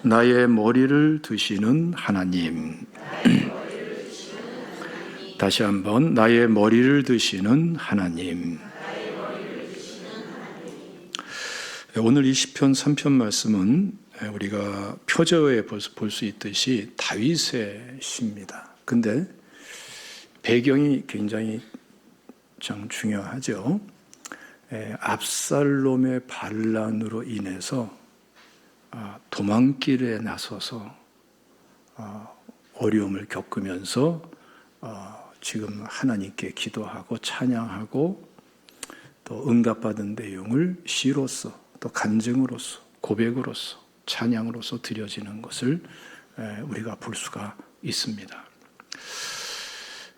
나의 머리를 드시는 하나님. 다시 한번, 나의 머리를 드시는 하나님. 오늘 이 시편 3편 말씀은 우리가 표저에 볼 수 있듯이 다윗의 시입니다. 근데 배경이 굉장히 참 중요하죠. 압살롬의 반란으로 인해서 도망길에 나서서 어려움을 겪으면서 지금 하나님께 기도하고 찬양하고 또 응답받은 내용을 시로서 또 간증으로서 고백으로서 찬양으로서 드려지는 것을 우리가 볼 수가 있습니다.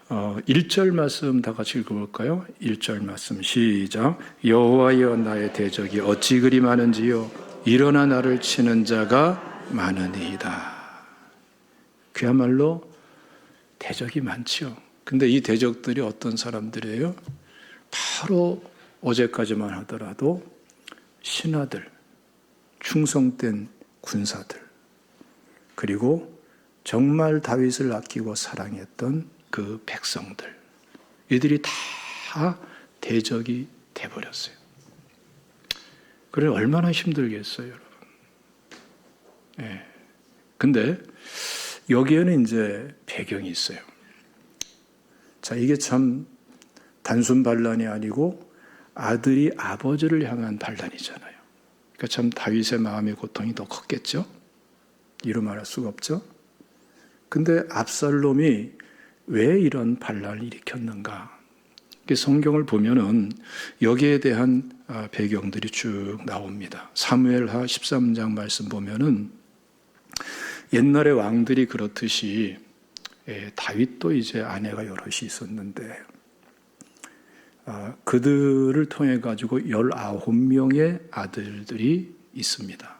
1절 말씀 다 같이 읽어볼까요? 1절 말씀 시작. 여호와여 나의 대적이 어찌 그리 많은지요 일어나 나를 치는 자가 많으니이다. 그야말로 대적이 많죠. 근데 이 대적들이 어떤 사람들이에요? 바로 어제까지만 하더라도 신하들, 충성된 군사들, 그리고 정말 다윗을 아끼고 사랑했던 그 백성들, 이들이 다 대적이 돼버렸어요. 그래 얼마나 힘들겠어요, 여러분. 근데 여기에는 이제 배경이 있어요. 자, 이게 참 단순 반란이 아니고 아들이 아버지를 향한 반란이잖아요. 그러니까 참 다윗의 마음의 고통이 더 컸겠죠? 이루 말할 수가 없죠? 근데 압살롬이 왜 이런 반란을 일으켰는가? 성경을 보면은 여기에 대한 배경들이 쭉 나옵니다. 사무엘하 13장 말씀 보면은 옛날에 왕들이 그렇듯이 다윗도 이제 아내가 여럿이 있었는데 그들을 통해 가지고 19명의 아들들이 있습니다.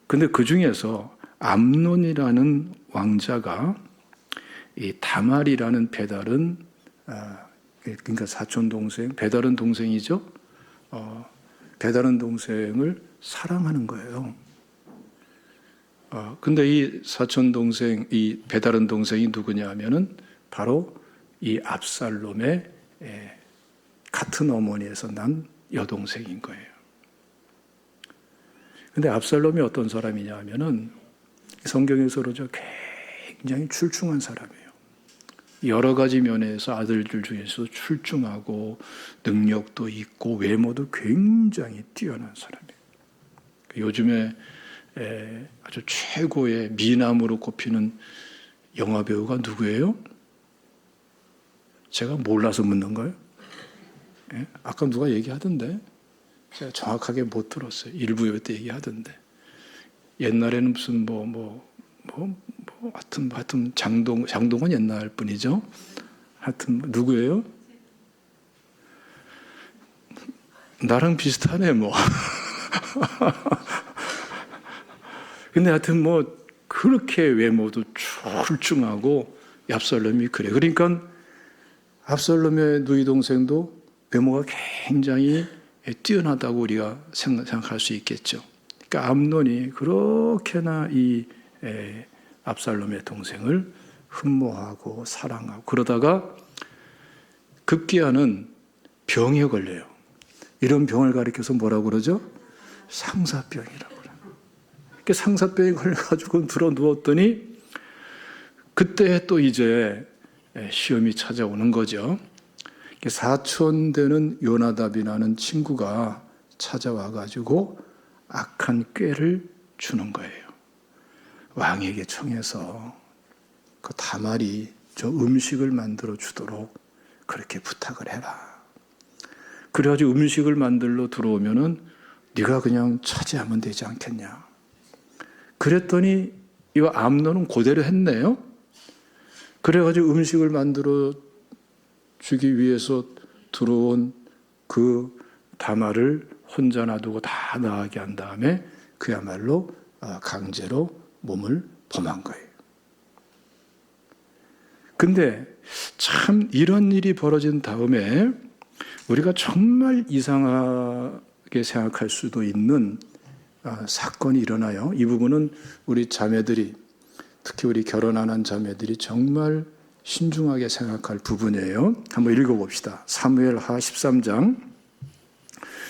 근데 그 중에서 암논이라는 왕자가 이 다말이라는 배다른 그러니까 사촌 동생, 배다른 동생이죠. 배다른 동생을 사랑하는 거예요. 근데 이 사촌 동생, 이 배다른 동생이 누구냐 하면은 바로 이 압살롬의 같은 어머니에서 난 여동생인 거예요. 근데 압살롬이 어떤 사람이냐 하면은 성경에서 그러죠. 굉장히 출중한 사람이에요. 여러 가지 면에서 아들들 중에서 출중하고 능력도 있고 외모도 굉장히 뛰어난 사람이에요. 요즘에 아주 최고의 미남으로 꼽히는 영화배우가 누구예요? 제가 몰라서 묻는 거예요? 아까 누가 얘기하던데 제가 정확하게 못 들었어요. 일부 예배 때 얘기하던데 옛날에는 무슨 하여튼 장동건 옛날 분이죠. 하여튼 누구예요? 나랑 비슷하네 뭐. 근데 하여튼 그렇게 외모도 출중하고 압살롬이 그래. 그러니까 압살롬의 누이 동생도 외모가 굉장히 뛰어나다고 우리가 생각할 수 있겠죠. 그러니까 암논이 그렇게나 이 압살롬의 동생을 흠모하고 사랑하고 그러다가 급기야는 병에 걸려요. 이런 병을 가리켜서 뭐라고 그러죠? 상사병이라고 그래요. 그러니까 상사병에 걸려가지고 들어 누웠더니 그때 또 이제 시험이 찾아오는 거죠. 사촌 되는 요나답이라는 친구가 찾아와가지고 악한 꾀를 주는 거예요. 왕에게 청해서 그 다말이 저 음식을 만들어 주도록 그렇게 부탁을 해라. 그래가지고 음식을 만들러 들어오면은 네가 그냥 차지하면 되지 않겠냐. 그랬더니 이 암논은 그대로 했네요. 그래가지고 음식을 만들어 주기 위해서 들어온 그 다말을 혼자 놔두고 다 나가게 한 다음에 그야말로 강제로 몸을 범한 거예요. 근데 참 이런 일이 벌어진 다음에 우리가 정말 이상하게 생각할 수도 있는 사건이 일어나요. 이 부분은 우리 자매들이, 특히 우리 결혼 안 한 자매들이 정말 신중하게 생각할 부분이에요. 한번 읽어봅시다. 사무엘하 13장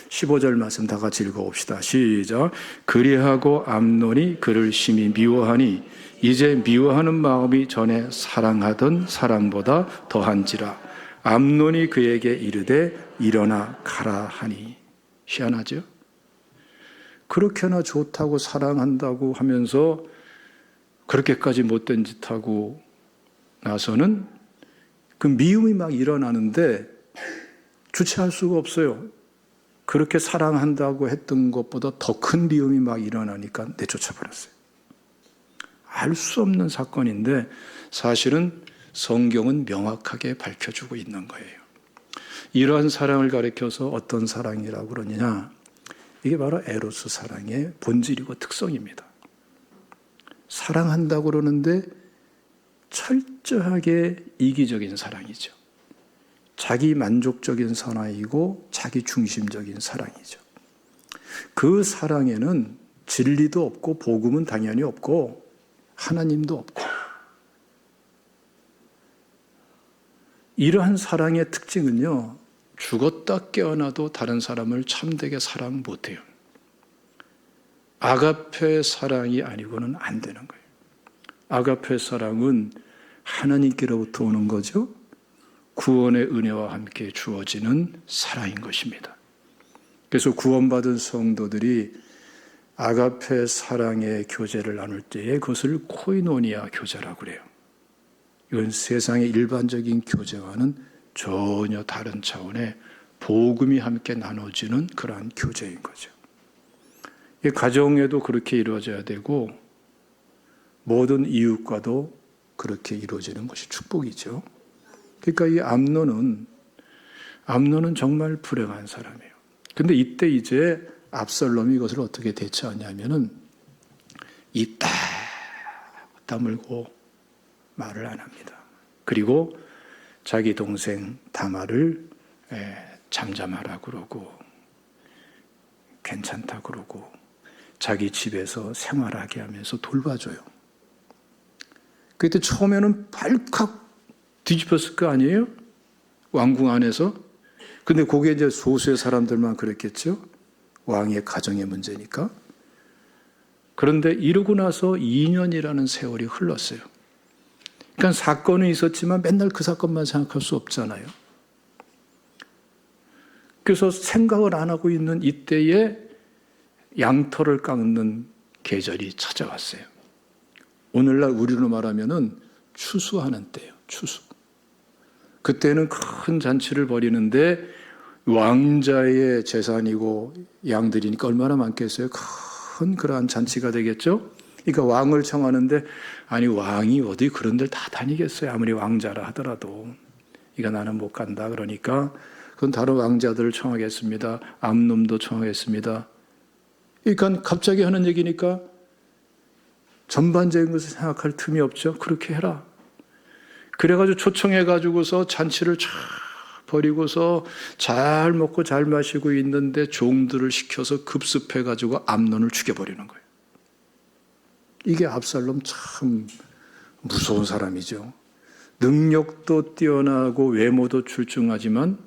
15절 말씀 다 같이 읽어봅시다. 시작. 그리하고 암논이 그를 심히 미워하니 이제 미워하는 마음이 전에 사랑하던 사랑보다 더한지라. 암논이 그에게 이르되 일어나 가라 하니. 희한하죠? 그렇게나 좋다고 사랑한다고 하면서 그렇게까지 못된 짓하고 나서는 그 미움이 막 일어나는데 주체할 수가 없어요. 그렇게 사랑한다고 했던 것보다 더 큰 미움이 막 일어나니까 내쫓아 버렸어요. 알 수 없는 사건인데 사실은 성경은 명확하게 밝혀주고 있는 거예요. 이러한 사랑을 가리켜서 어떤 사랑이라고 그러느냐? 이게 바로 에로스 사랑의 본질이고 특성입니다. 사랑한다고 그러는데 철저하게 이기적인 사랑이죠. 자기 만족적인 사랑이고 자기 중심적인 사랑이죠. 그 사랑에는 진리도 없고 복음은 당연히 없고 하나님도 없고, 이러한 사랑의 특징은요, 죽었다 깨어나도 다른 사람을 참되게 사랑 못해요. 아가페 사랑이 아니고는 안 되는 거예요. 아가페 사랑은 하나님께로부터 오는 거죠. 구원의 은혜와 함께 주어지는 사랑인 것입니다. 그래서 구원받은 성도들이 아가페 사랑의 교제를 나눌 때에 그것을 코이노니아 교제라고 그래요. 이건 세상의 일반적인 교제와는 전혀 다른 차원의 복음이 함께 나눠지는 그러한 교제인 거죠. 가정에도 그렇게 이루어져야 되고 모든 이웃과도 그렇게 이루어지는 것이 축복이죠. 그러니까 이 암논은 정말 불행한 사람이에요. 근데 이때 이제 압살롬이 이것을 어떻게 대처하냐면은 입 딱 다물고 말을 안 합니다. 그리고 자기 동생 다말을 잠잠하라 그러고 괜찮다 그러고 자기 집에서 생활하게 하면서 돌봐줘요. 그때 처음에는 발칵 뒤집혔을 거 아니에요? 왕궁 안에서. 근데 그게 이제 소수의 사람들만 그랬겠죠? 왕의 가정의 문제니까. 그런데 이러고 나서 2년이라는 세월이 흘렀어요. 그러니까 사건은 있었지만 맨날 그 사건만 생각할 수 없잖아요. 그래서 생각을 안 하고 있는 이때에 양털을 깎는 계절이 찾아왔어요. 오늘날 우리로 말하면은 추수하는 때예요. 추수. 그때는 큰 잔치를 벌이는데 왕자의 재산이고 양들이니까 얼마나 많겠어요. 큰 그러한 잔치가 되겠죠. 그러니까 왕을 청하는데 아니 왕이 어디 그런 데를 다 다니겠어요. 아무리 왕자라 하더라도. 그러니까 나는 못 간다. 그러니까 그건 다른 왕자들을 청하겠습니다. 암놈도 청하겠습니다. 그러니까 갑자기 하는 얘기니까 전반적인 것을 생각할 틈이 없죠. 그렇게 해라. 그래가지고 초청해가지고서 잔치를 쫙 벌이고서 잘 먹고 잘 마시고 있는데 종들을 시켜서 급습해가지고 암논을 죽여버리는 거예요. 이게 압살롬 참 무서운 사람이죠. 능력도 뛰어나고 외모도 출중하지만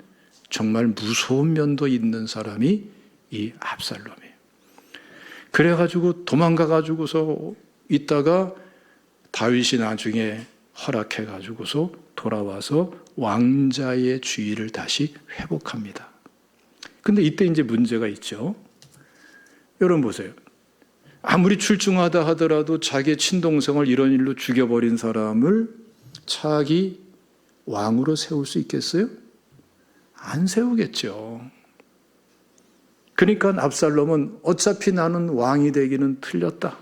정말 무서운 면도 있는 사람이 이 압살롬이에요. 그래가지고 도망가가지고서 있다가 다윗이 나중에 허락해가지고서 돌아와서 왕자의 주의를 다시 회복합니다. 근데 이때 이제 문제가 있죠. 여러분 보세요. 아무리 출중하다 하더라도 자기의 친동생을 이런 일로 죽여버린 사람을 차기 왕으로 세울 수 있겠어요? 안 세우겠죠. 그러니까 압살롬은 어차피 나는 왕이 되기는 틀렸다.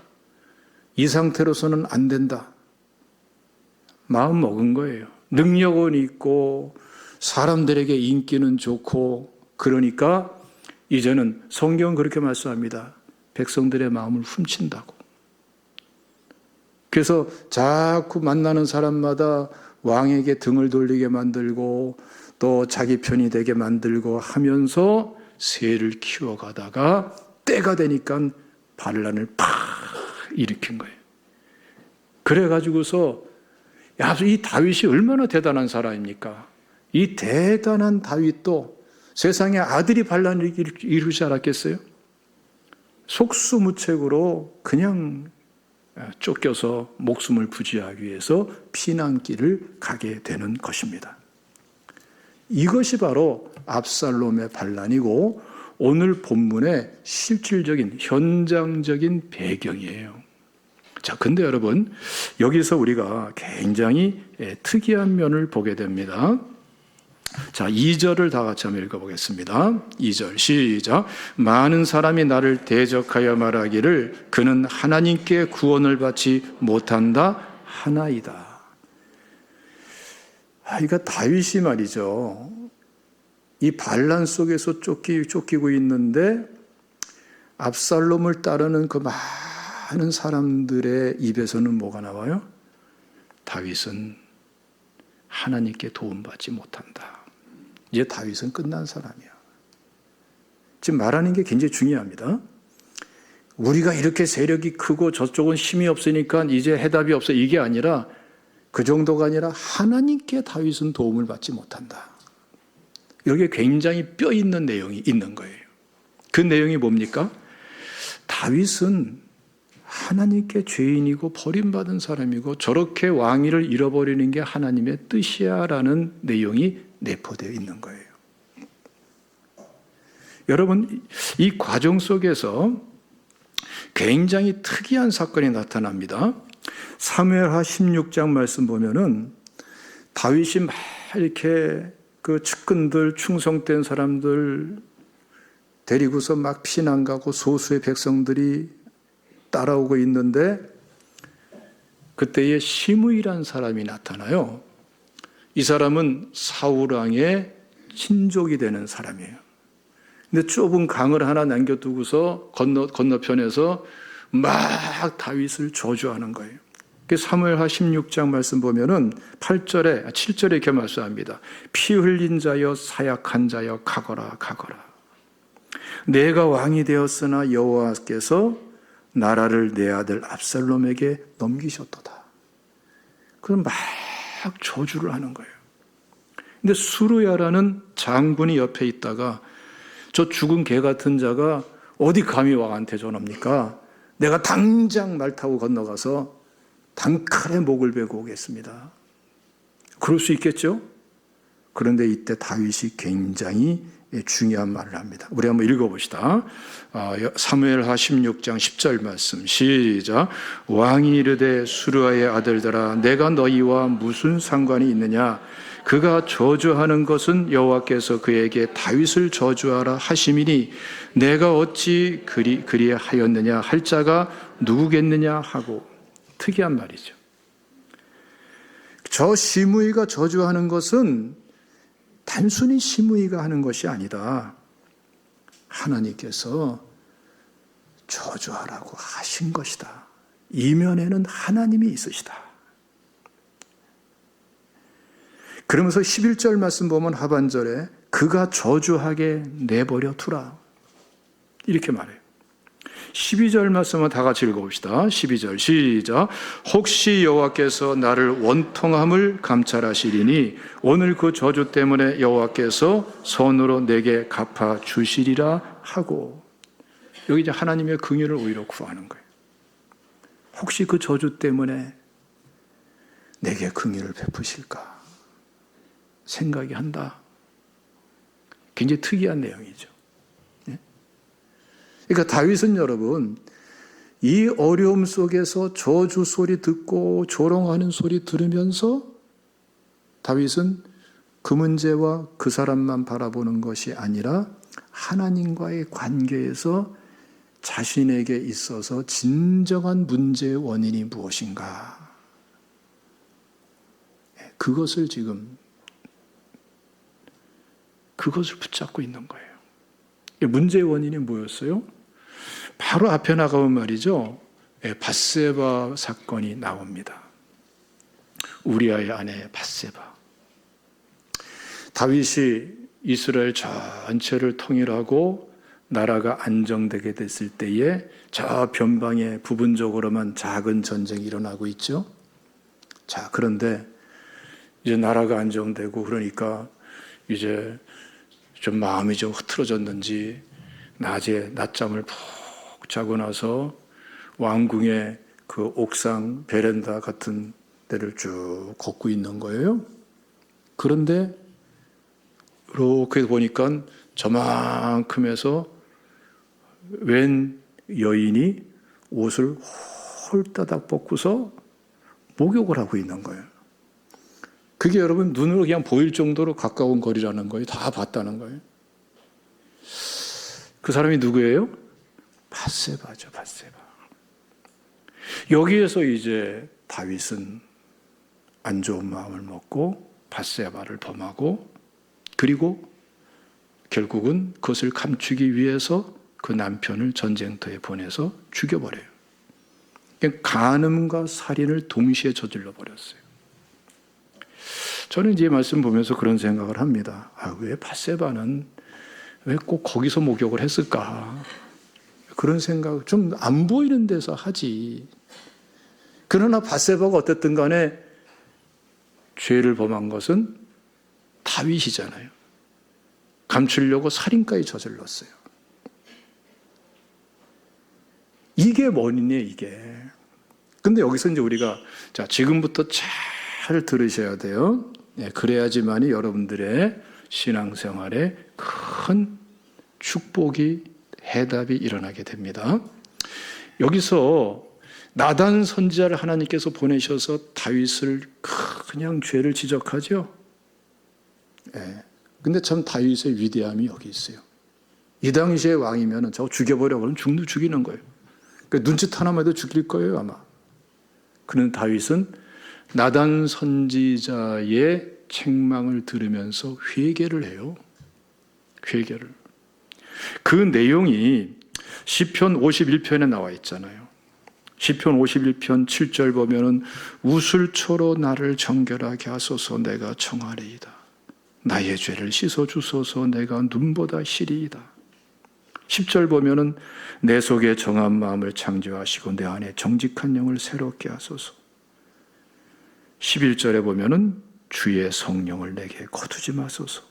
이 상태로서는 안 된다. 마음 먹은 거예요. 능력은 있고 사람들에게 인기는 좋고 그러니까 이제는 성경은 그렇게 말씀합니다. 백성들의 마음을 훔친다고. 그래서 자꾸 만나는 사람마다 왕에게 등을 돌리게 만들고 또 자기 편이 되게 만들고 하면서 새를 키워가다가 때가 되니까 반란을 팍 일으킨 거예요. 그래가지고서 이 다윗이 얼마나 대단한 사람입니까? 이 대단한 다윗도 세상에 아들이 반란을 일으키지 않았겠어요? 속수무책으로 그냥 쫓겨서 목숨을 부지하기 위해서 피난길을 가게 되는 것입니다. 이것이 바로 압살롬의 반란이고 오늘 본문의 실질적인 현장적인 배경이에요. 자, 근데 여러분 여기서 우리가 굉장히 특이한 면을 보게 됩니다. 자, 2절을 다 같이 한번 읽어보겠습니다. 2절 시작. 많은 사람이 나를 대적하여 말하기를 그는 하나님께 구원을 받지 못한다 하나이다. 그러니까 다윗이 말이죠. 이 반란 속에서 쫓기고 있는데 압살롬을 따르는 그 많은 사람들의 입에서는 뭐가 나와요? 다윗은 하나님께 도움받지 못한다. 이제 다윗은 끝난 사람이야. 지금 말하는 게 굉장히 중요합니다. 우리가 이렇게 세력이 크고 저쪽은 힘이 없으니까 이제 해답이 없어. 이게 아니라 그 정도가 아니라 하나님께 다윗은 도움을 받지 못한다. 여기에 굉장히 뼈 있는 내용이 있는 거예요. 그 내용이 뭡니까? 다윗은 하나님께 죄인이고 버림받은 사람이고 저렇게 왕위를 잃어버리는 게 하나님의 뜻이야 라는 내용이 내포되어 있는 거예요. 여러분, 이 과정 속에서 굉장히 특이한 사건이 나타납니다. 사무엘하 16장 말씀 보면은 다윗이 막 이렇게 그 측근들, 충성된 사람들 데리고서 막 피난 가고 소수의 백성들이 따라오고 있는데 그때에 시므이라는 사람이 나타나요. 이 사람은 사울 왕의 친족이 되는 사람이에요. 근데 좁은 강을 하나 남겨두고서 건너편에서 막 다윗을 저주하는 거예요. 사무엘하 16장 말씀 보면은 7절에 이렇게 말씀합니다. 피 흘린 자여 사약한 자여 가거라 가거라. 내가 왕이 되었으나 여호와께서 나라를 내 아들 압살롬에게 넘기셨도다. 그럼 막 저주를 하는 거예요. 근데 수르야라는 장군이 옆에 있다가 저 죽은 개 같은 자가 어디 감히 왕한테 전합니까? 내가 당장 말 타고 건너가서 단칼에 목을 베고 오겠습니다. 그럴 수 있겠죠? 그런데 이때 다윗이 굉장히 중요한 말을 합니다. 우리 한번 읽어봅시다. 사무엘하 16장 10절 말씀 시작. 왕이 이르되 수르아의 아들들아 내가 너희와 무슨 상관이 있느냐? 그가 저주하는 것은 여호와께서 그에게 다윗을 저주하라 하심이니 내가 어찌 그리하였느냐 할 자가 누구겠느냐 하고. 특이한 말이죠. 저 시므이가 저주하는 것은 단순히 시므이가 하는 것이 아니다. 하나님께서 저주하라고 하신 것이다. 이면에는 하나님이 있으시다. 그러면서 11절 말씀 보면 하반절에 그가 저주하게 내버려 두라. 이렇게 말해요. 12절 말씀은 다 같이 읽어봅시다. 12절 시작. 혹시 여호와께서 나를 원통함을 감찰하시리니 오늘 그 저주 때문에 여호와께서 손으로 내게 갚아 주시리라 하고. 여기 이제 하나님의 긍휼을 오히려 구하는 거예요. 혹시 그 저주 때문에 내게 긍휼을 베푸실까 생각이 한다. 굉장히 특이한 내용이죠. 그러니까 다윗은 여러분 이 어려움 속에서 저주 소리 듣고 조롱하는 소리 들으면서 다윗은 그 문제와 그 사람만 바라보는 것이 아니라 하나님과의 관계에서 자신에게 있어서 진정한 문제의 원인이 무엇인가 그것을 붙잡고 있는 거예요. 문제의 원인이 뭐였어요? 바로 앞에 나가면 말이죠. 밧세바 사건이 나옵니다. 우리아의 아내 밧세바. 다윗이 이스라엘 전체를 통일하고 나라가 안정되게 됐을 때에 저 변방에 부분적으로만 작은 전쟁이 일어나고 있죠. 자, 그런데 이제 나라가 안정되고 그러니까 이제 좀 마음이 좀 흐트러졌는지 낮에 낮잠을 푹 자고 나서 왕궁의 그 옥상 베란다 같은 데를 쭉 걷고 있는 거예요. 그런데 이렇게 보니까 저만큼에서 웬 여인이 옷을 홀따닥 벗고서 목욕을 하고 있는 거예요. 그게 여러분 눈으로 그냥 보일 정도로 가까운 거리라는 거예요. 다 봤다는 거예요. 그 사람이 누구예요? 밧세바죠, 밧세바. 여기에서 이제 다윗은 안 좋은 마음을 먹고 밧세바를 범하고 그리고 결국은 그것을 감추기 위해서 그 남편을 전쟁터에 보내서 죽여버려요. 간음과 살인을 동시에 저질러 버렸어요. 저는 이제 말씀 보면서 그런 생각을 합니다. 왜 밧세바는 왜 꼭 거기서 목욕을 했을까? 그런 생각 좀 안 보이는 데서 하지. 그러나 밧세바가 어쨌든 간에 죄를 범한 것은 다윗이잖아요. 감추려고 살인까지 저질렀어요. 이게 원인이에요, 이게. 근데 여기서 이제 우리가 자, 지금부터 잘 들으셔야 돼요. 그래야지만이 여러분들의 신앙생활에 큰 축복이 해답이 일어나게 됩니다. 여기서 나단 선지자를 하나님께서 보내셔서 다윗을 그냥 죄를 지적하죠. 근데 참 다윗의 위대함이 여기 있어요. 이 당시의 왕이면 저거 죽여버려 그러면 죽이는 거예요. 그러니까 눈짓 하나만 해도 죽일 거예요 아마. 그는 다윗은 나단 선지자의 책망을 들으면서 회개를 해요. 회개를. 그 내용이 시편 51편에 나와 있잖아요. 시편 51편 7절 보면은 우슬초로 나를 정결하게 하소서 내가 청하리이다. 나의 죄를 씻어 주소서 내가 눈보다 시리이다. 10절 보면은 내 속에 정한 마음을 창조하시고 내 안에 정직한 영을 새롭게 하소서. 11절에 보면은 주의 성령을 내게 거두지 마소서.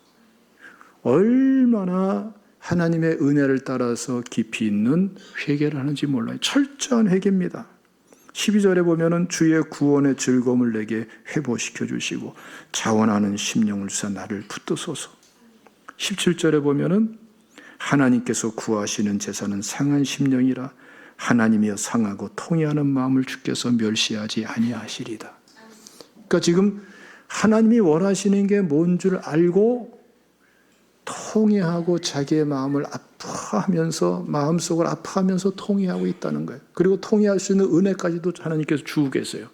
얼마나 하나님의 은혜를 따라서 깊이 있는 회개를 하는지 몰라요. 철저한 회개입니다. 12절에 보면은 주의 구원의 즐거움을 내게 회복시켜 주시고 자원하는 심령을 주사 나를 붙드소서. 17절에 보면은 하나님께서 구하시는 제사는 상한 심령이라 하나님이여 상하고 통회하는 마음을 주께서 멸시하지 아니하시리다. 그러니까 지금 하나님이 원하시는 게 뭔 줄 알고 통회하고 자기의 마음을 아파하면서 마음속을 아파하면서 통회하고 있다는 거예요. 그리고 통회할 수 있는 은혜까지도 하나님께서 주고 계세요.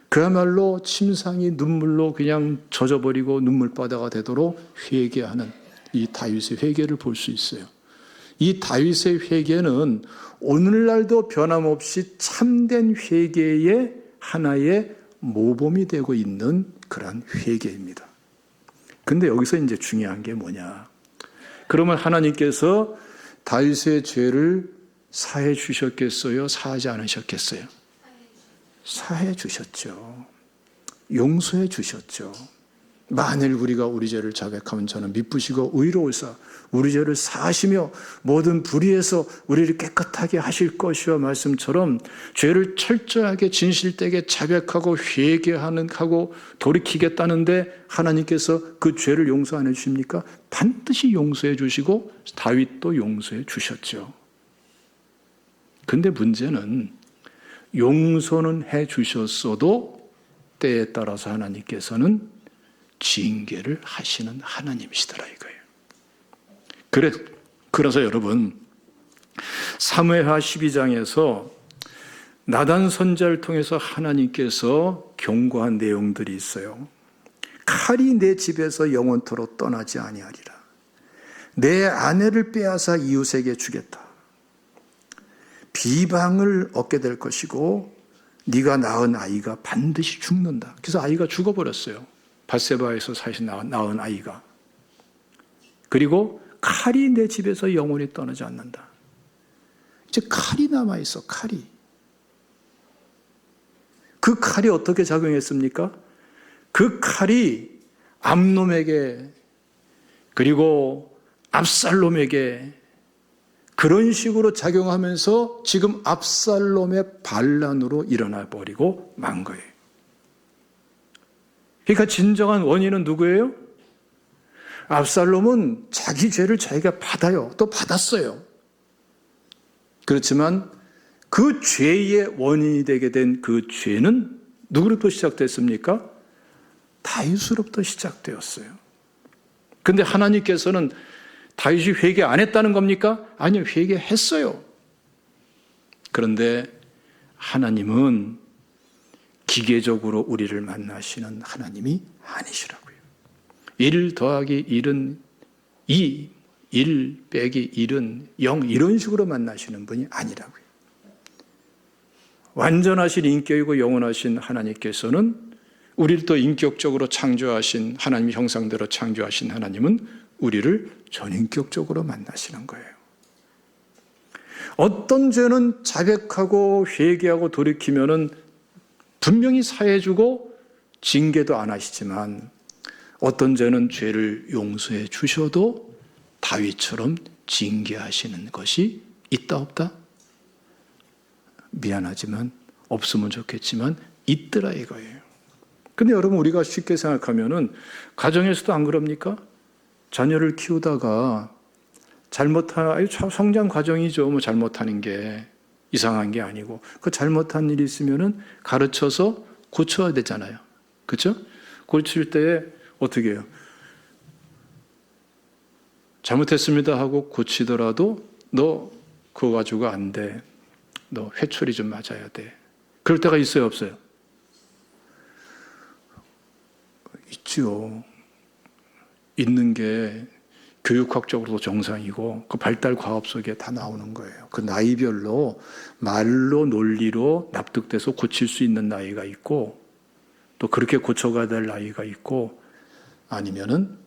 그야말로 침상이 눈물로 그냥 젖어버리고 눈물바다가 되도록 회개하는 이 다윗의 회개를 볼 수 있어요. 이 다윗의 회개는 오늘날도 변함없이 참된 회개의 하나의 모범이 되고 있는 그런 회개입니다. 근데 여기서 이제 중요한 게 뭐냐? 그러면 하나님께서 다윗의 죄를 사해 주셨겠어요? 사하지 않으셨겠어요? 사해 주셨죠. 용서해 주셨죠. 만일 우리가 우리 죄를 자백하면 저는 미쁘시고 의로우사 우리 죄를 사하시며 모든 불의에서 우리를 깨끗하게 하실 것이와 말씀처럼 죄를 철저하게 진실되게 자백하고 회개하고 돌이키겠다는데 하나님께서 그 죄를 용서 안 해주십니까? 반드시 용서해 주시고 다윗도 용서해 주셨죠. 근데 문제는 용서는 해 주셨어도 때에 따라서 하나님께서는 징계를 하시는 하나님이시더라 이거예요. 그래서 여러분 사무엘하 12장에서 나단 선지자를 통해서 하나님께서 경고한 내용들이 있어요. 칼이 내 집에서 영원토록 떠나지 아니하리라. 내 아내를 빼앗아 이웃에게 주겠다. 비방을 얻게 될 것이고 네가 낳은 아이가 반드시 죽는다. 그래서 아이가 죽어버렸어요. 밧세바에서 사실 낳은 아이가. 그리고 칼이 내 집에서 영원히 떠나지 않는다. 이제 칼이 남아있어, 칼이. 그 칼이 어떻게 작용했습니까? 그 칼이 암놈에게 그리고 압살롬에게 그런 식으로 작용하면서 지금 압살롬의 반란으로 일어나 버리고 만 거예요. 그러니까 진정한 원인은 누구예요? 압살롬은 자기 죄를 자기가 받아요. 또 받았어요. 그렇지만 그 죄의 원인이 되게 된 그 죄는 누구로부터 시작됐습니까? 다윗으로부터 시작되었어요. 그런데 하나님께서는 다윗이 회개 안 했다는 겁니까? 아니요, 회개했어요. 그런데 하나님은 기계적으로 우리를 만나시는 하나님이 아니시라고요. 1 더하기 1은 2, 1 빼기 1은 0 이런 식으로 만나시는 분이 아니라고요. 완전하신 인격이고 영원하신 하나님께서는 우리를 또 인격적으로 창조하신 하나님의 형상대로 창조하신 하나님은 우리를 전인격적으로 만나시는 거예요. 어떤 죄는 자백하고 회개하고 돌이키면은 분명히 사해주고 징계도 안 하시지만 어떤 죄는 죄를 용서해 주셔도 다윗처럼 징계하시는 것이 있다 없다? 미안하지만 없으면 좋겠지만 있더라 이거예요. 근데 여러분 우리가 쉽게 생각하면은 가정에서도 안 그럽니까? 자녀를 키우다가 성장 과정이죠. 뭐 잘못하는 게 이상한 게 아니고 그 잘못한 일이 있으면은 가르쳐서 고쳐야 되잖아요. 그렇죠? 고칠 때에 어떻게 해요? 잘못했습니다 하고 고치더라도 너 그거 가지고 안 돼. 너 회초리 좀 맞아야 돼. 그럴 때가 있어요, 없어요? 있죠. 있는 게 교육학적으로도 정상이고 그 발달 과업 속에 다 나오는 거예요. 그 나이별로 말로 논리로 납득돼서 고칠 수 있는 나이가 있고 또 그렇게 고쳐가야 될 나이가 있고 아니면은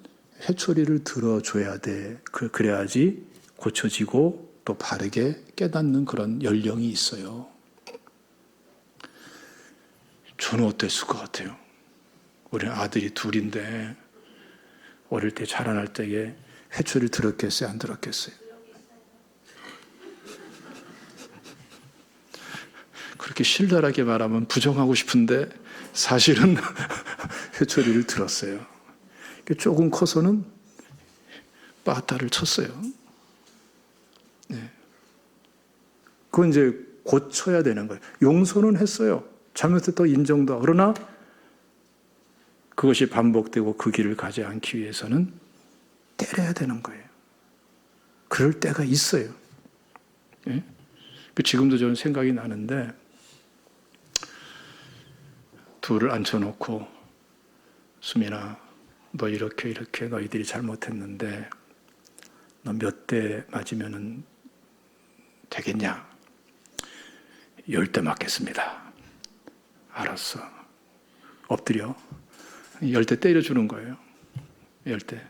회초리를 들어줘야 돼. 그래야지 고쳐지고 또 바르게 깨닫는 그런 연령이 있어요. 저는 어땠을 것 같아요? 우리 아들이 둘인데 어릴 때 자라날 때에 회초리를 들었겠어요? 안 들었겠어요? 그렇게 신랄하게 말하면 부정하고 싶은데 사실은 회초리를 들었어요. 조금 커서는 빠따를 쳤어요. 네. 그건 이제 고쳐야 되는 거예요. 용서는 했어요. 잘못했다고 인정도 하고. 그러나 그것이 반복되고 그 길을 가지 않기 위해서는 때려야 되는 거예요. 그럴 때가 있어요. 예? 지금도 저는 생각이 나는데 둘을 앉혀놓고 수민아 너 이렇게 너희들이 잘못했는데 너 몇 대 맞으면 되겠냐? 10대 맞겠습니다. 알았어. 엎드려. 10대 때려주는 거예요. 10대.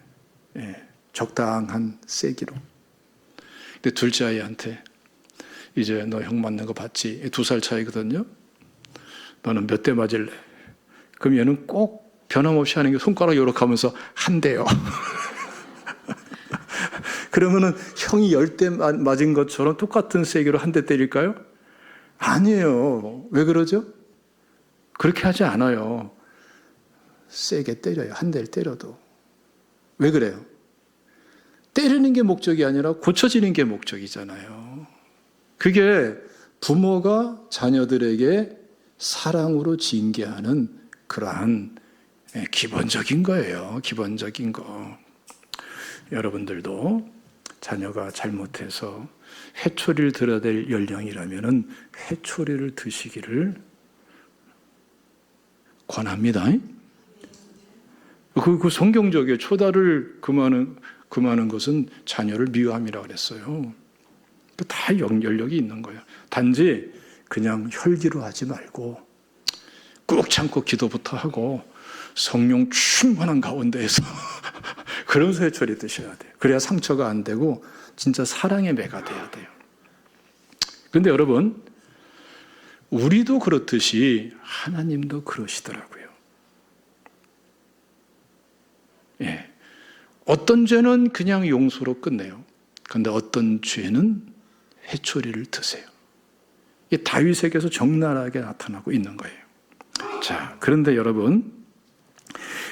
예, 적당한 세기로. 근데 둘째 아이한테 이제 너 형 맞는 거 봤지? 2살 차이거든요. 너는 몇 대 맞을래? 그럼 얘는 꼭 변함없이 하는 게 손가락 요렇게 하면서 한 대요. 그러면은 형이 10대 맞은 것처럼 똑같은 세기로 한 대 때릴까요? 아니에요. 왜 그러죠? 그렇게 하지 않아요. 세게 때려요. 한 대를 때려도. 왜 그래요? 때리는 게 목적이 아니라 고쳐지는 게 목적이잖아요. 그게 부모가 자녀들에게 사랑으로 징계하는 그러한 기본적인 거예요. 기본적인 거. 여러분들도 자녀가 잘못해서 회초리를 들어야 될 연령이라면 회초리를 드시기를 권합니다. 그 성경적이에요. 초다를 금하는 것은 자녀를 미워함이라고 그랬어요. 다 연력이 있는 거예요. 단지 그냥 혈기로 하지 말고 꾹 참고 기도부터 하고 성령 충만한 가운데에서 그러면서 회초리 드셔야 돼요. 그래야 상처가 안 되고 진짜 사랑의 매가 돼야 돼요. 그런데 여러분, 우리도 그렇듯이 하나님도 그러시더라고요. 예. 어떤 죄는 그냥 용서로 끝내요. 그런데 어떤 죄는 회초리를 드세요. 이게 다윗에게서 적나라하게 나타나고 있는 거예요. 자, 그런데 여러분,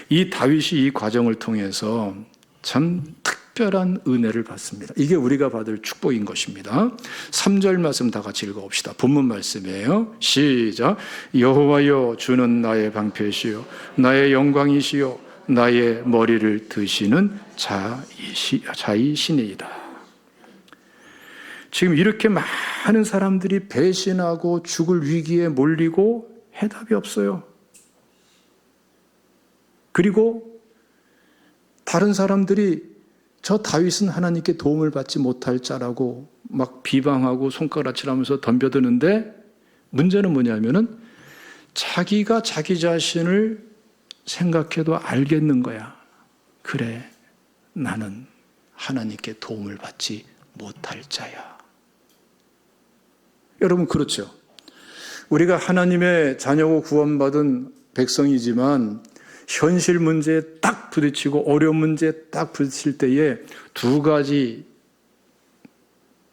이 다윗이 이 과정을 통해서 참 특별한 은혜를 받습니다. 이게 우리가 받을 축복인 것입니다. 3절 말씀 다 같이 읽어봅시다. 본문 말씀이에요. 시작. 여호와여, 주는 나의 방패시요 나의 영광이시요 나의 머리를 드시는 자이시니이다. 지금 이렇게 많은 사람들이 배신하고 죽을 위기에 몰리고 해답이 없어요. 그리고 다른 사람들이 저 다윗은 하나님께 도움을 받지 못할 자라고 막 비방하고 손가락질하면서 덤벼드는데, 문제는 뭐냐면은 자기가 자기 자신을 생각해도 알겠는 거야. 그래, 나는 하나님께 도움을 받지 못할 자야. 여러분, 그렇죠? 우리가 하나님의 자녀고 구원받은 백성이지만 현실 문제에 딱 부딪히고 어려운 문제에 딱 부딪힐 때에 두 가지,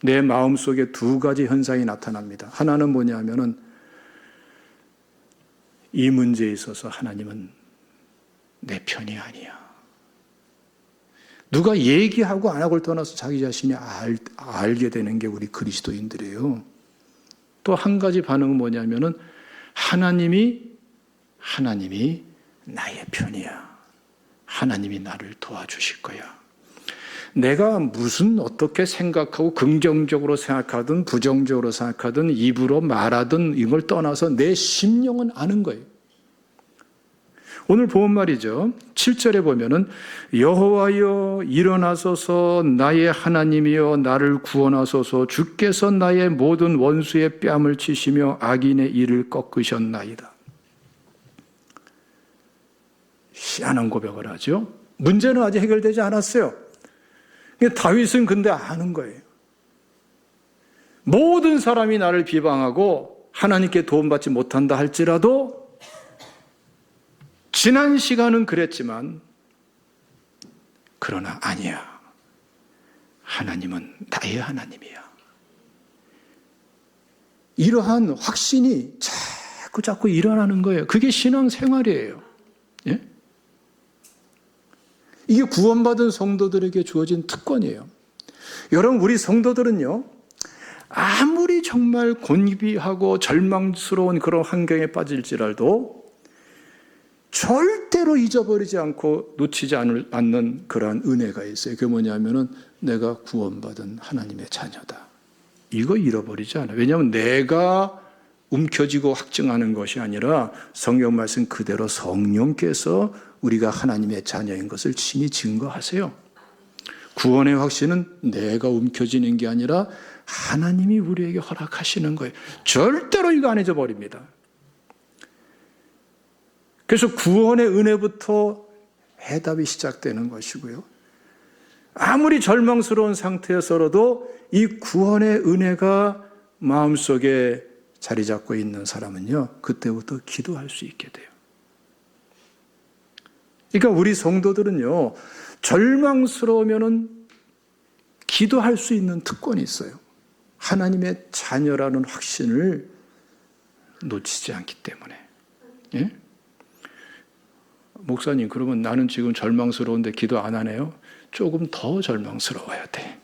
내 마음속에 두 가지 현상이 나타납니다. 하나는 뭐냐면은 이 문제에 있어서 하나님은 내 편이 아니야. 누가 얘기하고 안 하고를 떠나서 자기 자신이 알게 되는 게 우리 그리스도인들이에요. 또 한 가지 반응은 뭐냐면은 하나님이 나의 편이야. 하나님이 나를 도와주실 거야. 내가 무슨 어떻게 생각하고 긍정적으로 생각하든 부정적으로 생각하든 입으로 말하든 이걸 떠나서 내 심령은 아는 거예요. 오늘 본 말이죠. 7절에 보면은 여호와여 일어나소서 나의 하나님이여 나를 구원하소서 주께서 나의 모든 원수의 뺨을 치시며 악인의 이를 꺾으셨나이다. 희한한 고백을 하죠. 문제는 아직 해결되지 않았어요. 다윗은 근데 아는 거예요. 모든 사람이 나를 비방하고 하나님께 도움받지 못한다 할지라도 지난 시간은 그랬지만 그러나 아니야. 하나님은 나의 하나님이야. 이러한 확신이 자꾸 일어나는 거예요. 그게 신앙생활이에요. 예? 이게 구원받은 성도들에게 주어진 특권이에요. 여러분, 우리 성도들은요, 아무리 정말 곤비하고 절망스러운 그런 환경에 빠질지라도 절대로 잊어버리지 않고 놓치지 않는 그러한 은혜가 있어요. 그게 뭐냐면은 내가 구원받은 하나님의 자녀다. 이거 잃어버리지 않아요. 왜냐하면 내가 움켜쥐고 확증하는 것이 아니라 성경 말씀 그대로 성령께서 우리가 하나님의 자녀인 것을 친히 증거하세요. 구원의 확신은 내가 움켜쥐는 게 아니라 하나님이 우리에게 허락하시는 거예요. 절대로 이거 안 잊어버립니다. 그래서 구원의 은혜부터 해답이 시작되는 것이고요. 아무리 절망스러운 상태에서라도 이 구원의 은혜가 마음속에 자리 잡고 있는 사람은요, 그때부터 기도할 수 있게 돼요. 그러니까 우리 성도들은요, 절망스러우면은 기도할 수 있는 특권이 있어요. 하나님의 자녀라는 확신을 놓치지 않기 때문에. 예? 목사님, 그러면 나는 지금 절망스러운데 기도 안 하네요? 조금 더 절망스러워야 돼.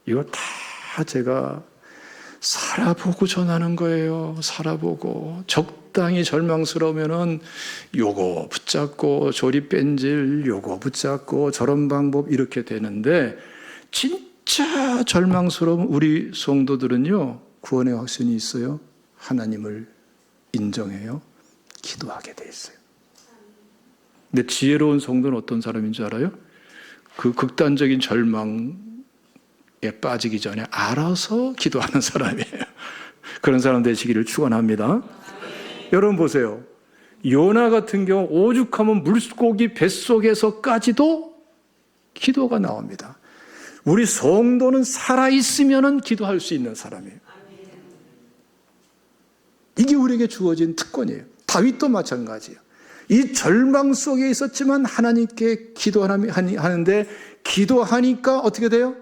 이거 다 제가 살아보고 전하는 거예요. 살아보고. 적당히 절망스러우면은 요거 붙잡고 조리 뺀질, 요거 붙잡고 저런 방법 이렇게 되는데, 진짜 절망스러운 우리 성도들은요, 구원의 확신이 있어요. 하나님을 인정해요. 기도하게 돼 있어요. 근데 지혜로운 성도는 어떤 사람인 줄 알아요? 그 극단적인 절망에 빠지기 전에 알아서 기도하는 사람이에요. 그런 사람 되시기를 축원합니다. 여러분 보세요. 요나 같은 경우 오죽하면 물고기 뱃속에서까지도 기도가 나옵니다. 우리 성도는 살아있으면 기도할 수 있는 사람이에요. 이게 우리에게 주어진 특권이에요. 다윗도 마찬가지예요. 이 절망 속에 있었지만 하나님께 기도하는데 기도하니까 어떻게 돼요?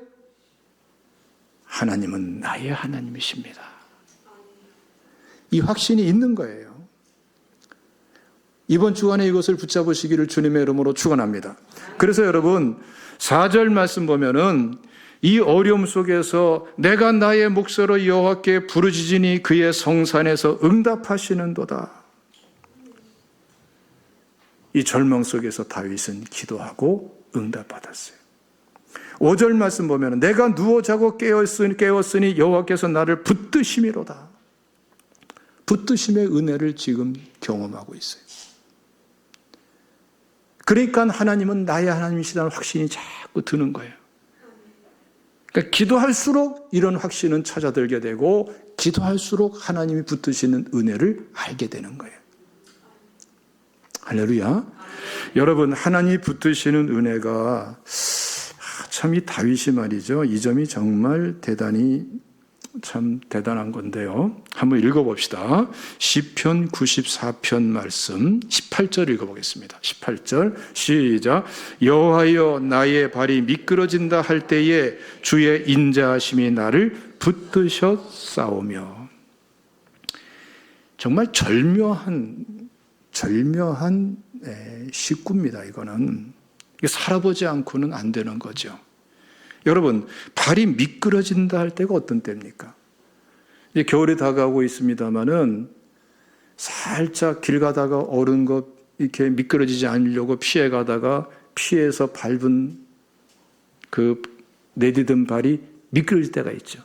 하나님은 나의 하나님이십니다. 이 확신이 있는 거예요. 이번 주간에 이것을 붙잡으시기를 주님의 이름으로 축원합니다. 그래서 여러분 4절 말씀 보면은 이 어려움 속에서 내가 나의 목소리로 여호와께 부르짖으니 그의 성산에서 응답하시는도다. 이 절망 속에서 다윗은 기도하고 응답받았어요. 5절 말씀 보면 내가 누워 자고 깨었으니 여호와께서 나를 붙드심이로다. 붙드심의 은혜를 지금 경험하고 있어요. 그러니까 하나님은 나의 하나님이시다는 확신이 자꾸 드는 거예요. 그러니까 기도할수록 이런 확신은 찾아들게 되고 기도할수록 하나님이 붙드시는 은혜를 알게 되는 거예요. 할렐루야. 여러분, 하나님이 붙드시는 은혜가 참 이 다윗이 말이죠. 이 점이 정말 참 대단한 건데요. 한번 읽어봅시다. 시편 94편 말씀 18절 읽어보겠습니다. 18절 시작. 여호와여 나의 발이 미끄러진다 할 때에 주의 인자하심이 나를 붙드셨사오며. 정말 절묘한 식구입니다. 이거는 살아보지 않고는 안 되는 거죠. 여러분, 발이 미끄러진다 할 때가 어떤 때입니까? 이제 겨울이 다가오고 있습니다만은 살짝 길 가다가 얼은 것 이렇게 미끄러지지 않으려고 피해 가다가 피해서 밟은 그 내디딘 발이 미끄러질 때가 있죠.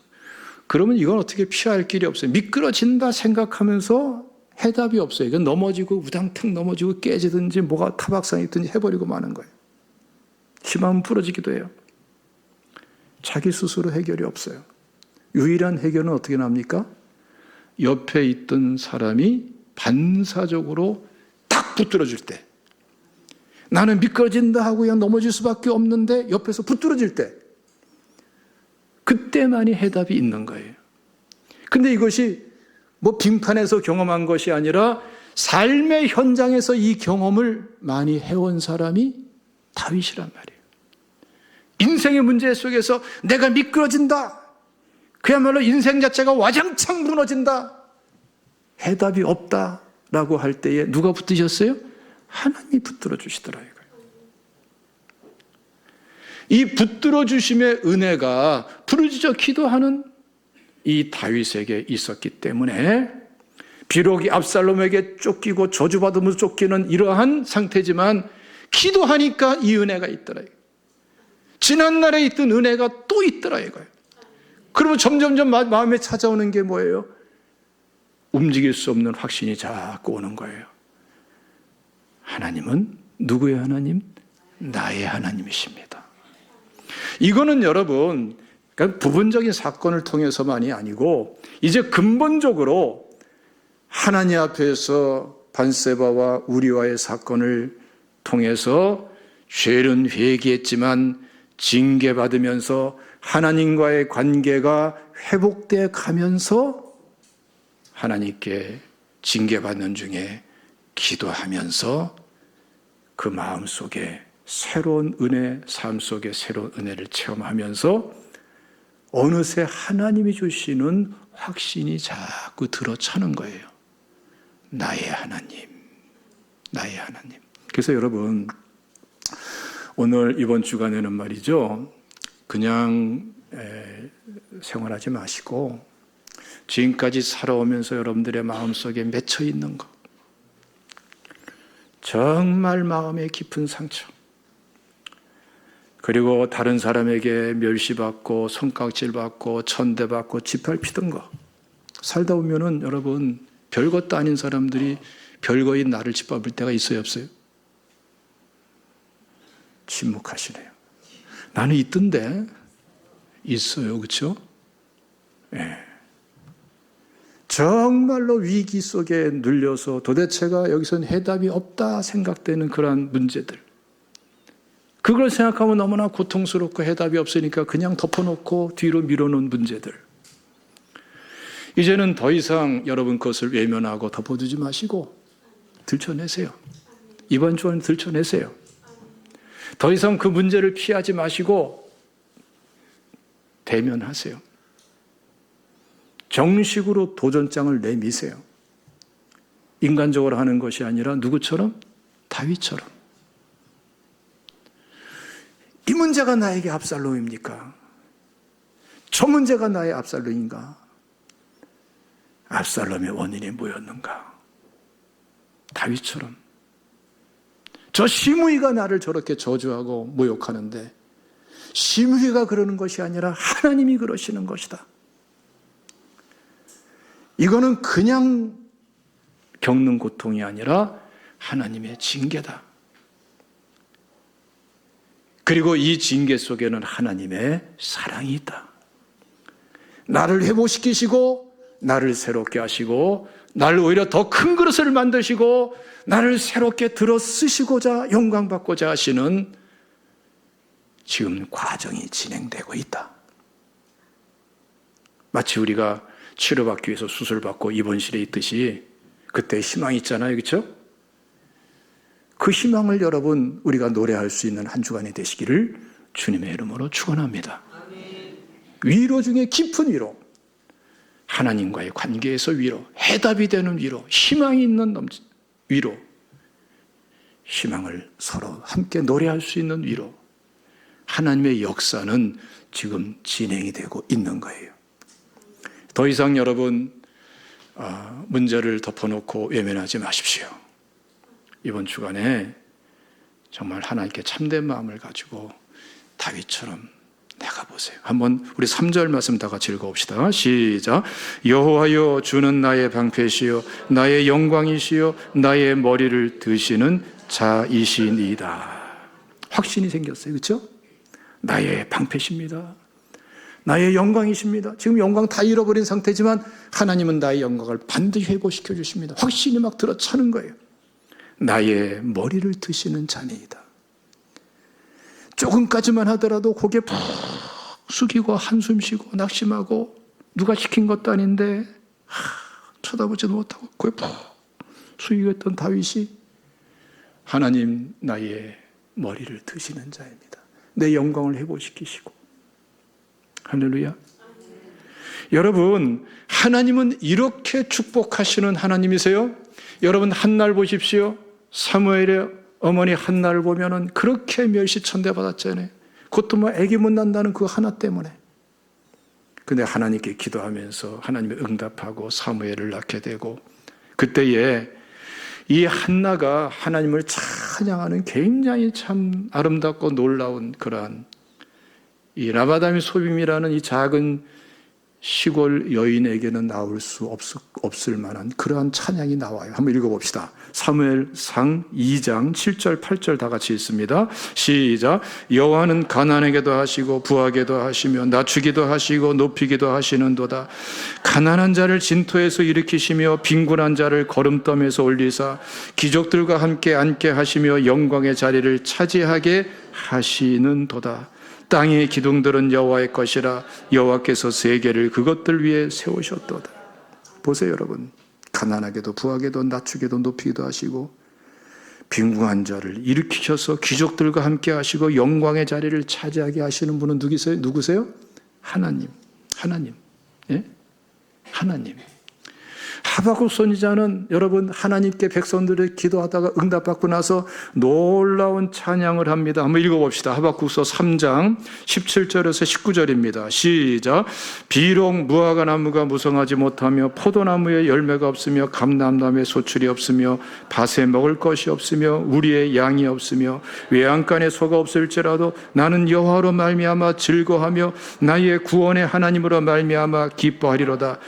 그러면 이건 어떻게 피할 길이 없어요. 미끄러진다 생각하면서 해답이 없어요. 이건 넘어지고 우당탕 넘어지고 깨지든지 뭐가 타박상이 있든지 해버리고 마는 거예요. 힘하면 부러지기도 해요. 자기 스스로 해결이 없어요. 유일한 해결은 어떻게 납니까? 옆에 있던 사람이 반사적으로 딱 붙들어줄 때, 나는 미끄러진다 하고 그냥 넘어질 수밖에 없는데 옆에서 붙들어질 때, 그때만이 해답이 있는 거예요. 근데 이것이 뭐 빙판에서 경험한 것이 아니라 삶의 현장에서 이 경험을 많이 해온 사람이 다윗이란 말이에요. 인생의 문제 속에서 내가 미끄러진다. 그야말로 인생 자체가 와장창 무너진다. 해답이 없다라고 할 때에 누가 붙드셨어요? 하나님이 붙들어 주시더라고요. 이 붙들어 주심의 은혜가 부르짖어 기도하는 이 다윗에게 있었기 때문에 비록 이 압살롬에게 쫓기고 저주받으면서 쫓기는 이러한 상태지만 기도하니까 이 은혜가 있더라고요. 지난날에 있던 은혜가 또 있더라 이거예요. 그러면 점점점 마음에 찾아오는 게 뭐예요? 움직일 수 없는 확신이 자꾸 오는 거예요. 하나님은 누구의 하나님? 나의 하나님이십니다. 이거는 여러분 그러니까 부분적인 사건을 통해서만이 아니고 이제 근본적으로 하나님 앞에서 반세바와 우리와의 사건을 통해서 죄는 회개했지만 징계받으면서 하나님과의 관계가 회복돼 가면서 하나님께 징계받는 중에 기도하면서 그 마음속에 새로운 은혜, 삶 속에 새로운 은혜를 체험하면서 어느새 하나님이 주시는 확신이 자꾸 들어차는 거예요. 나의 하나님, 나의 하나님. 그래서 여러분 오늘 이번 주간에는 말이죠. 그냥 생활하지 마시고 지금까지 살아오면서 여러분들의 마음속에 맺혀 있는 것, 정말 마음의 깊은 상처, 그리고 다른 사람에게 멸시받고 손깍질받고 천대받고 짓밟히던 거 살다 보면은 여러분 별것도 아닌 사람들이 별거인 나를 짓밟을 때가 있어요 없어요? 침묵하시네요. 나는 있던데 있어요. 그렇죠? 예. 정말로 위기 속에 눌려서 도대체가 여기서는 해답이 없다 생각되는 그러한 문제들, 그걸 생각하면 너무나 고통스럽고 해답이 없으니까 그냥 덮어놓고 뒤로 밀어놓은 문제들, 이제는 더 이상 여러분 그것을 외면하고 덮어두지 마시고 들춰내세요. 이번 주는 들춰내세요. 더 이상 그 문제를 피하지 마시고 대면하세요. 정식으로 도전장을 내미세요. 인간적으로 하는 것이 아니라 누구처럼? 다윗처럼. 이 문제가 나에게 압살롬입니까? 저 문제가 나의 압살롬인가? 압살롬의 원인이 뭐였는가? 다윗처럼. 저 시므이가 나를 저렇게 저주하고 모욕하는데 시므이가 그러는 것이 아니라 하나님이 그러시는 것이다. 이거는 그냥 겪는 고통이 아니라 하나님의 징계다. 그리고 이 징계 속에는 하나님의 사랑이 있다. 나를 회복시키시고 나를 새롭게 하시고 나를 오히려 더 큰 그릇을 만드시고 나를 새롭게 들어 쓰시고자 영광받고자 하시는 지금 과정이 진행되고 있다. 마치 우리가 치료받기 위해서 수술받고 입원실에 있듯이 그때 희망이 있잖아요. 그렇죠? 그 희망을 여러분 우리가 노래할 수 있는 한 주간이 되시기를 주님의 이름으로 축원합니다. 위로 중에 깊은 위로, 하나님과의 관계에서 위로, 해답이 되는 위로, 희망이 있는 위로, 희망을 서로 함께 노래할 수 있는 위로, 하나님의 역사는 지금 진행이 되고 있는 거예요. 더 이상 여러분 문제를 덮어놓고 외면하지 마십시오. 이번 주간에 정말 하나님께 참된 마음을 가지고 다윗처럼 나가보세요. 한번 우리 3절 말씀 다 같이 읽어봅시다. 시작. 여호와여 주는 나의 방패시요 나의 영광이시요 나의 머리를 드시는 자이시니이다. 확신이 생겼어요. 그렇죠? 나의 방패십니다. 나의 영광이십니다. 지금 영광 다 잃어버린 상태지만 하나님은 나의 영광을 반드시 회복시켜 주십니다. 확신이 막 들어차는 거예요. 나의 머리를 드시는 자니이다. 조금까지만 하더라도 고개 푹 숙이고 한숨 쉬고 낙심하고 누가 시킨 것도 아닌데 쳐다보지도 못하고 고개 푹 숙이고 있던 다윗이 하나님 나의 머리를 드시는 자입니다. 내 영광을 회복시키시고. 할렐루야. 여러분, 하나님은 이렇게 축복하시는 하나님이세요. 여러분 한날 보십시오. 사무엘의 어머니 한나를 보면은 그렇게 멸시천대 받았잖아요. 그것도 뭐 아기 못 난다는 그 하나 때문에. 근데 하나님께 기도하면서 하나님의 응답하고 사무엘을 낳게 되고, 그때에 이 한나가 하나님을 찬양하는 굉장히 참 아름답고 놀라운 그러한 이 라바다미 소빔이라는 이 작은 시골 여인에게는 나올 수 없을 만한 그러한 찬양이 나와요. 한번 읽어봅시다. 사무엘상 2장 7절 8절 다 같이 읽습니다. 시작. 여호와는 가난하게도 하시고 부하게도 하시며 낮추기도 하시고 높이기도 하시는도다. 가난한 자를 진토에서 일으키시며 빈곤한 자를 거름덤에서 올리사 귀족들과 함께 앉게 하시며 영광의 자리를 차지하게 하시는도다. 땅의 기둥들은 여호와의 것이라 여호와께서 세계를 그것들 위에 세우셨도다. 보세요 여러분. 가난하게도 부하게도 낮추게도 높이기도 하시고 빈궁한 자를 일으키셔서 귀족들과 함께 하시고 영광의 자리를 차지하게 하시는 분은 누구세요? 하나님. 예? 하나님. 하박국 선지자는 여러분 하나님께 백성들을 기도하다가 응답받고 나서 놀라운 찬양을 합니다. 한번 읽어봅시다. 하박국서 3장 17절에서 19절입니다. 시작. 비록 무화과 나무가 무성하지 못하며 포도나무에 열매가 없으며 감람나무에 소출이 없으며 밭에 먹을 것이 없으며 우리의 양이 없으며 외양간에 소가 없을지라도 나는 여호와로 말미암아 즐거하며 나의 구원의 하나님으로 말미암아 기뻐하리로다.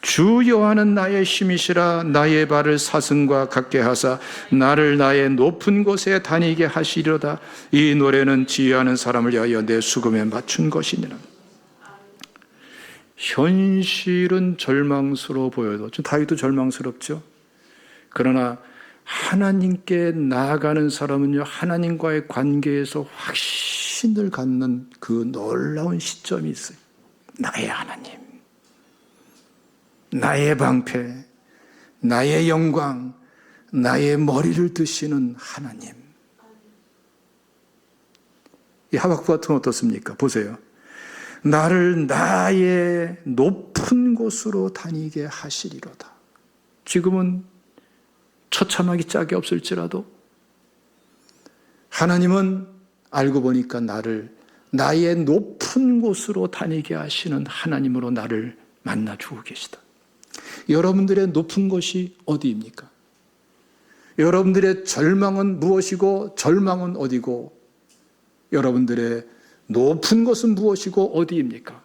주 여호와는 나의 힘이시라. 나의 발을 사슴과 같게 하사 나를 나의 높은 곳에 다니게 하시리로다. 이 노래는 지혜하는 사람을 위하여 내 수금에 맞춘 것이니라. 현실은 절망스러워 보여도, 다윗도 절망스럽죠. 그러나 하나님께 나아가는 사람은요, 하나님과의 관계에서 확신을 갖는 그 놀라운 시점이 있어요. 나의 하나님, 나의 방패, 나의 영광, 나의 머리를 드시는 하나님. 이 하박국 같은 건 어떻습니까? 보세요. 나를 나의 높은 곳으로 다니게 하시리로다. 지금은 처참하기 짝이 없을지라도 하나님은 알고 보니까 나를 나의 높은 곳으로 다니게 하시는 하나님으로 나를 만나주고 계시다. 여러분들의 높은 곳이 어디입니까? 여러분들의 절망은 무엇이고 절망은 어디고, 여러분들의 높은 곳은 무엇이고 어디입니까?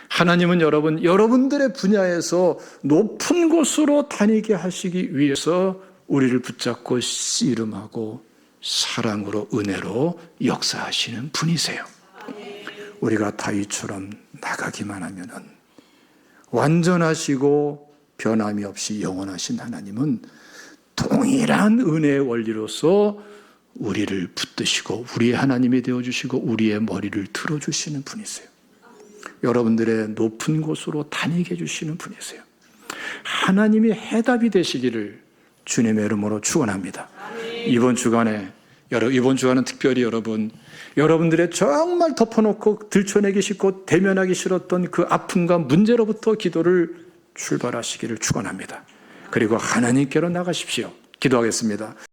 하나님은 여러분들의 분야에서 높은 곳으로 다니게 하시기 위해서 우리를 붙잡고 씨름하고 사랑으로 은혜로 역사하시는 분이세요. 우리가 다윗처럼 나가기만 하면은, 완전하시고 변함이 없이 영원하신 하나님은 동일한 은혜의 원리로서 우리를 붙드시고 우리의 하나님이 되어주시고 우리의 머리를 들어주시는 분이세요. 여러분들의 높은 곳으로 다니게 해주시는 분이세요. 하나님이 해답이 되시기를 주님의 이름으로 축원합니다. 이번 주간은 특별히 여러분들의 정말 덮어놓고 들춰내기 싫고 대면하기 싫었던 그 아픔과 문제로부터 기도를 출발하시기를 축원합니다. 그리고 하나님께로 나가십시오. 기도하겠습니다.